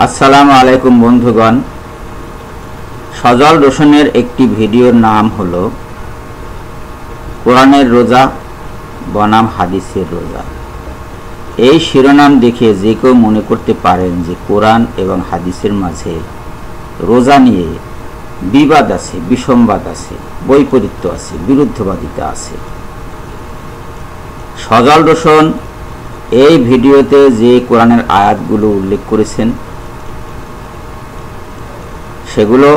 আসসালামু আলাইকুম বন্ধুগণ, সজল রোশনের একটি ভিডিওর নাম হলো কোরআনের রোজা বনাম হাদিসের রোজা। এই শিরোনাম দেখে যে কেউ মনে করতে পারেন যে কোরআন এবং হাদিসের মাঝে রোজা নিয়ে বিবাদ আছে, বিসম্বাদ আছে, বৈপরীত্য আছে, বিরুদ্ধবাদিতা আছে। সজল রোশন এই ভিডিওতে যে কোরআনের আয়াতগুলো উল্লেখ করেছেন সেগুলো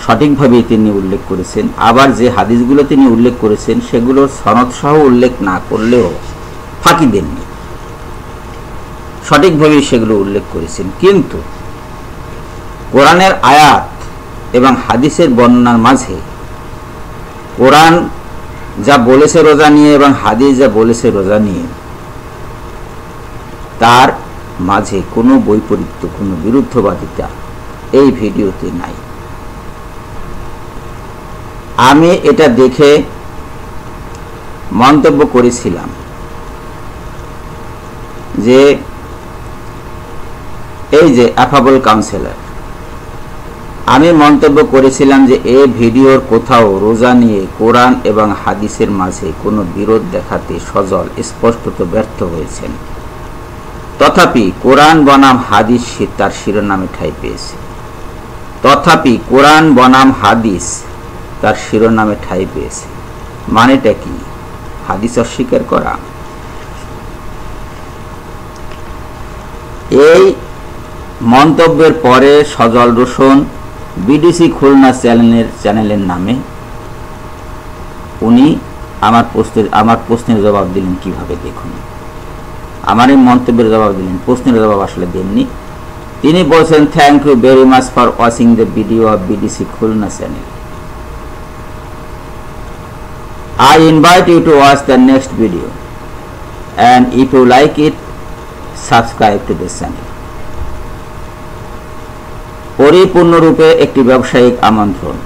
সঠিকভাবেই তিনি উল্লেখ করেছেন। আবার যে হাদিসগুলো তিনি উল্লেখ করেছেন সেগুলোর সনদ সহ উল্লেখ না করলেও ফাঁকি দেননি, সঠিকভাবেই সেগুলো উল্লেখ করেছেন। কিন্তু কোরআনের আয়াত এবং হাদিসের বর্ণনার মাঝে কোরআন যা বলেছে রোজা নিয়ে এবং হাদিস যা বলেছে রোজা নিয়ে, তার মাঝে কোনো বৈপরীত্য, কোনো বিরুদ্ধবাদিতা এই ভিডিওতে নাই। আমি এটা দেখে মন্তব্য করেছিলাম যে এই যে অ্যাফাবল কাউন্সিলর, আমি মন্তব্য করেছিলাম যে এই ভিডিওর কোথাও রোজা নিয়ে কোরআন এবং হাদিসের মাঝে কোনো বিরোধ দেখাতে সজল স্পষ্টত ব্যর্থ হয়েছেন। তথাপি কোরআন বনাম হাদিস তার শিরোনামে ঠাঁই পেয়েছে। তথাপি কোরআন বনাম হাদিস তার শিরোনামে ঠাঁই পেয়েছে। মানেটা কি? হাদিস অস্বীকার করা? এই মন্তব্যের পরে সজল রোশন বিডিসি খুলনা চ্যানেলের নামে উনি আমার প্রশ্নের জবাব দিলেন। কিভাবে দেখুন, আমার এই মন্তব্যের জবাব দিলেন, প্রশ্নের জবাব আসলে দেননি। তিনি বলছেন, thank you very much for watching the video of BDC Khulna channel. I invite you to watch the next video, and if you like it, subscribe to this channel. পরিপূর্ণরূপে একটি ব্যবসায়িক আমন্ত্রণ।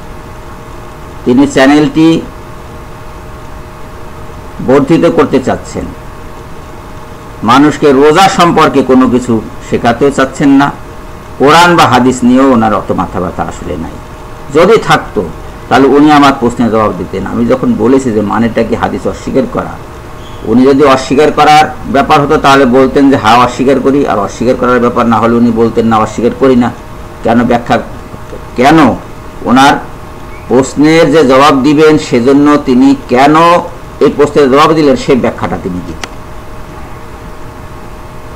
তিনি চ্যানেলটি বর্ধিত করতে চাচ্ছেন, মানুষকে রোজা সম্পর্কে কোনো কিছু শেখাতেও চাচ্ছেন না। কোরআন বা হাদিস নিয়েও ওনার অত মাথা ব্যথা আসলে নাই। যদি থাকতো তাহলে উনি আমার প্রশ্নের জবাব দিতেন। আমি যখন বলেছি যে মানেটা কি হাদিস অস্বীকার করা, উনি যদি অস্বীকার করার ব্যাপার হতো তাহলে বলতেন যে হ্যাঁ অস্বীকার করি, আর অস্বীকার করার ব্যাপার না হলে উনি বলতেন না অস্বীকার করি না। কেন ব্যাখ্যা, কেন ওনার প্রশ্নের যে জবাব দিবেন সেজন্য তিনি কেন এই প্রশ্নের জবাব দিলেন সেই ব্যাখ্যাটা তিনি দিতেন,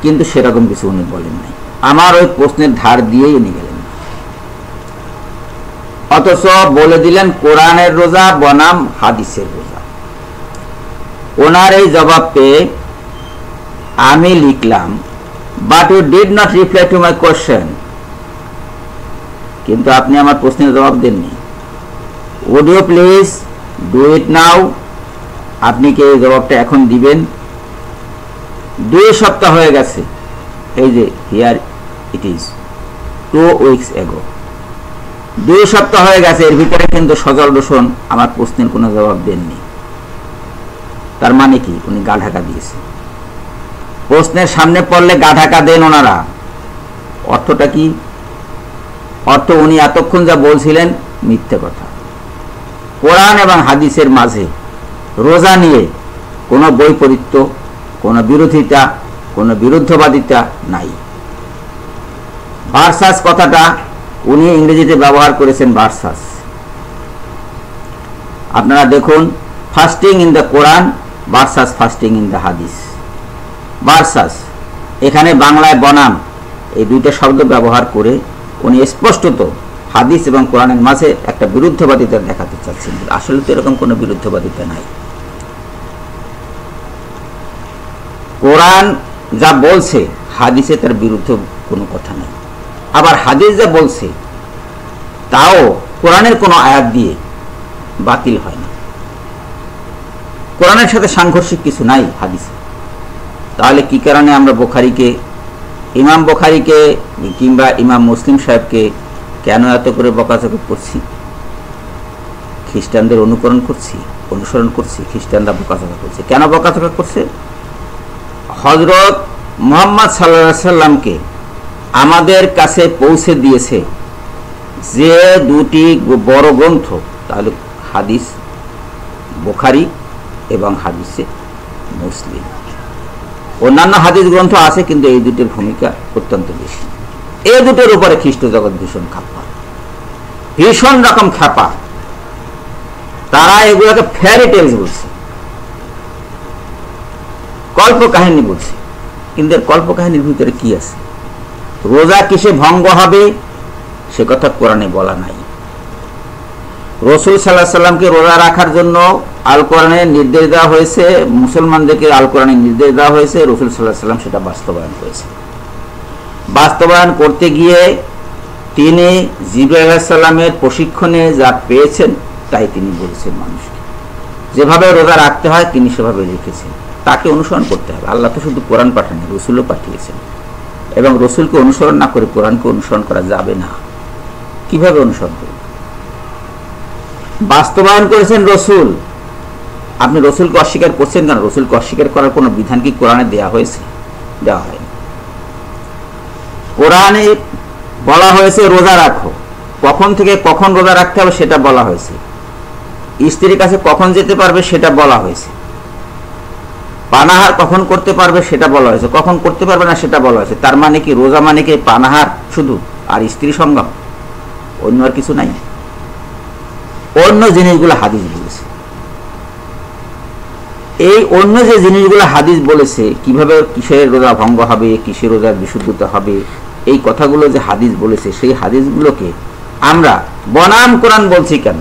কিন্তু সেরকম কিছু উনি বলেন নাই। আমার ওই প্রশ্নের ধার দিয়েই উনি গেলেন, অথচ বলে দিলেন কোরআনের রোজা বনাম হাদিসের রোজা। ওনার এই জবাব পেয়ে আমি লিখলাম, but you did not reply to my question. কিন্তু আপনি আমার প্রশ্নের জবাব দেননি। Would you please do it now? আপনি কি এই জবাবটা এখন দিবেন? 2 সপ্তাহ হয়ে গেছে, এই যে হিয়ার ইট ইজ 2 উইকস এগো। 2 সপ্তাহ হয়ে গেছে, এর ভিতরে কিন্তু সজল রোশন আমার প্রশ্নের কোনো জবাব দেননি। তার মানে কি? উনি গা ঢাকা দিয়েছে। প্রশ্নের সামনে পড়লে গা ঢাকা দেন ওনারা। অর্থটা কি? অর্থ উনি এতক্ষণ যা বলছিলেন মিথ্যে কথা। কোরআন এবং হাদিসের মাঝে রোজা নিয়ে কোনো বৈপরীত্য, কোনো বিরোধিতা, কোনো বিরুদ্ধবাদিতা নাই। ভার্সাস কথাটা উনি ইংরেজিতে ব্যবহার করেছেন, ভার্সাস। আপনারা দেখুন, fasting in the Quran versus fasting in the হাদিস। ভার্সাস, এখানে বাংলায় বনাম এই 2টা শব্দ ব্যবহার করে উনি স্পষ্টত হাদিস এবং কোরআনের মাঝে একটা বিরুদ্ধবাদিতা দেখাতে চাচ্ছেন। আসলে তো এরকম কোনো বিরুদ্ধবাদিতা নাই। কোরআন যা বলছে হাদিসে তার বিরুদ্ধে কোনো কথা নাই। আবার হাদিস যা বলছে তাও কোরআনের কোনো আয়াত দিয়ে বাতিল হয় না। কোরআনের সাথে সাংঘর্ষিক কিছু নাই হাদিসে। তাহলে কি কারণে আমরা ইমাম বুখারীকে কিংবা ইমাম মুসলিম সাহেবকে কেন এত করে বকাঝকা করছি? খ্রিস্টানদের অনুসরণ করছি। খ্রিস্টানরা বকাঝকা করছে। কেন বকাঝকা করছে? হযরত মুহাম্মদ সাল্লাল্লাহু আলাইহি সাল্লামকে আমাদের কাছে পৌঁছে দিয়েছে যে দুটি বড় গ্রন্থ, তাহলে হাদিস বুখারী এবং হাদিসে মুসলিম। অন্যান্য হাদিস গ্রন্থ আছে, কিন্তু এই দুটির ভূমিকা অত্যন্ত বেশি। এই দুটোর উপরে খ্রিস্ট জগৎ ভীষণ খাপা, ভীষণ রকম খাপা। তারা এগুলোকে ফেয়ারি টেলস বলছে, কল্প কাহিনী বলছে। কিন্তু কল্প কাহিনীর ভিতরে কি আছে? রোজা কিসে ভঙ্গ হবে সে কথা কোরআনে বলা নাই। রাসূল সাল্লাল্লাহু আলাইহি সাল্লামকে রোজা রাখার জন্য আল কোরআনে নির্দেশ দেওয়া হয়েছে, মুসলমানদেরকে আল কোরআনে নির্দেশ দেওয়া হয়েছে। রাসূল সাল্লাল্লাহু আলাইহি সাল্লাম সেটা বাস্তবায়ন করেছে। বাস্তবায়ন করতে গিয়ে তিনি জিবরাইল আলাইহিস সালামের প্রশিক্ষণে যা পেয়েছেন তাই তিনি বলেছেন মানুষকে। যেভাবে রোজা রাখতে হয় তিনি সেভাবে লিখেছেন, তাকে অনুসরণ করতে হবে। আল্লাহ তো শুধু কোরআন পাঠাননি, রসুলও পাঠিয়েছেন, এবং রসুলকে অনুসরণ না করে কোরআনকে অনুসরণ করা যাবে না। কিভাবে অনুসরণ করবে? বাস্তবায়ন করেছেন রসুল। আপনি রসুলকে অস্বীকার করছেন কেন? রসুলকে অস্বীকার করার কোনো বিধান কি কোরআনে দেওয়া হয়েছে? দেওয়া হয়নি। কোরআনে বলা হয়েছে রোজা রাখো, কখন থেকে কখন রোজা রাখতে হবে সেটা বলা হয়েছে। স্ত্রীর কাছে কখন যেতে পারবে সেটা বলা হয়েছে। পানাহার কখন করতে পারবে সেটা বলা হয়েছে, কখন করতে পারবে না সেটা বলা হয়েছে। তার মানে কি রোজা মানে কি পানাহার শুধু আর স্ত্রী সঙ্গম, অন্য আর কিছু নাই? অন্য জিনিসগুলো হাদিস বলেছে। এই অন্য যে জিনিসগুলো হাদিস বলেছে, কিভাবে কিসের রোজা ভঙ্গ হবে, কিসের রোজা বিশুদ্ধতা হবে, এই কথাগুলো যে হাদিস বলেছে, সেই হাদিসগুলোকে আমরা বনাম কোরআন বলছি কেন?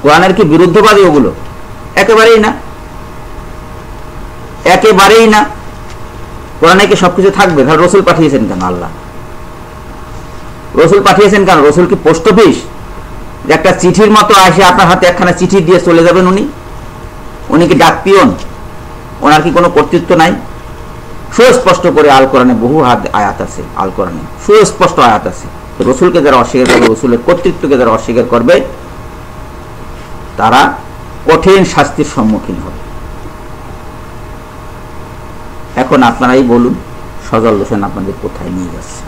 কোরআনের কি বিরুদ্ধবাদী ওগুলো? একেবারেই না, একেবারেই না। কোরআনে কি সবকিছু থাকবে? তাহলে রসুল পাঠিয়েছেন কেন? আল্লাহ রসুল পাঠিয়েছেন কেন? রসুল কি পোস্ট অফিস যে একটা চিঠির মতো আসে আপনার হাতে একখানা চিঠি দিয়ে চলে যাবেন? উনি কি ডাক পিয়ন? ওনার কি কোনো কর্তৃত্ব নাই? সুস্পষ্ট করে আল কোরআনে বহু আয়াত আছে, আল কোরআনে সুস্পষ্ট আয়াত আছে। রসুলকে যারা অস্বীকার করবে, রসুলের কর্তৃত্বকে যারা অস্বীকার করবে, তারা কঠিন শাস্তির সম্মুখীন হবে। এখন আপনারাই বলুন, সজল হোসেন আপনাদের কোথায় নিয়ে যাচ্ছে?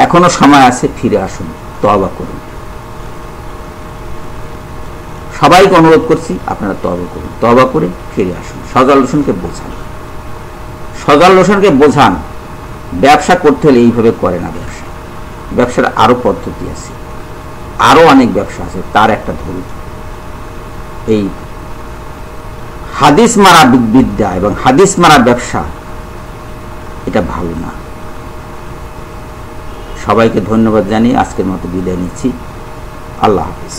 এখনো সময় আছে, ফিরে আসুন, তওবা করুন। সবাইকে অনুরোধ করছি, আপনারা তওবা করুন, তওবা করে ফিরে আসুন। সজল হোসেনকে বোঝান, সজল হোসেনকে বোঝান ব্যবসা করতে হলে এইভাবে করে না। ব্যবসার আরো পদ্ধতি আছে, আরো অনেক ব্যবসা আছে, তার একটা ধরুন। এই হাদিস মারা বিদ্যা এবং হাদিস মারা ব্যবসা, এটা ভালো না। সবাইকে ধন্যবাদ জানিয়ে আজকের মতো বিদায় নিচ্ছি। আল্লাহ হাফিজ।